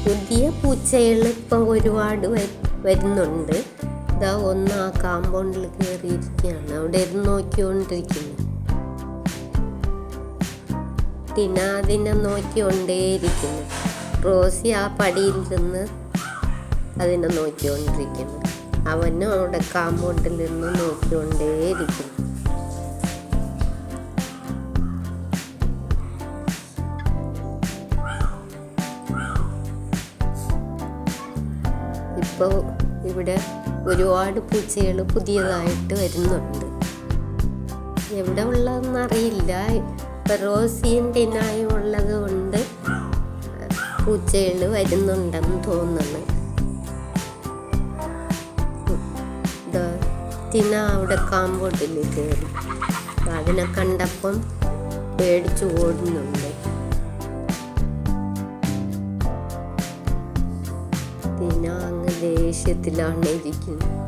പുതിയ പൂച്ചകൾ ഇപ്പം ഒരുപാട് വരുന്നുണ്ട്. ഇതാ ഒന്ന് ആ കാമ്പൗണ്ടിൽ കയറിയിരിക്കുകയാണ്. അവിടെ ഇരുന്ന് നോക്കിക്കൊണ്ടിരിക്കുന്നു. ടിന അതിനെ നോക്കിക്കൊണ്ടേയിരിക്കുന്നു. റോസി ആ പടിയിൽ നിന്ന് അതിനെ നോക്കിക്കൊണ്ടിരിക്കുന്നു. അവനും അവിടെ കാമ്പൗണ്ടിൽ നിന്ന് നോക്കിക്കൊണ്ടേയിരിക്കുന്നു. ഇപ്പോൾ ഇവിടെ ഒരുപാട് പൂച്ചകൾ പുതിയതായിട്ട് വരുന്നുണ്ട്. എവിടെ ഉള്ളതെന്നറിയില്ല. ഇപ്പം റോസിയും ടിനായും ഉള്ളത് കൊണ്ട് പൂച്ചകൾ വരുന്നുണ്ടെന്ന് തോന്നുന്നു. ടിന അവിടെ കാമ്പൗണ്ടിൽ കയറി. അതിനെ കണ്ടപ്പം പേടിച്ചു ഓടുന്നുണ്ട്. ടിന അങ്ങ് ദേഷ്യത്തിലാണ് ഇരിക്കുന്നത്.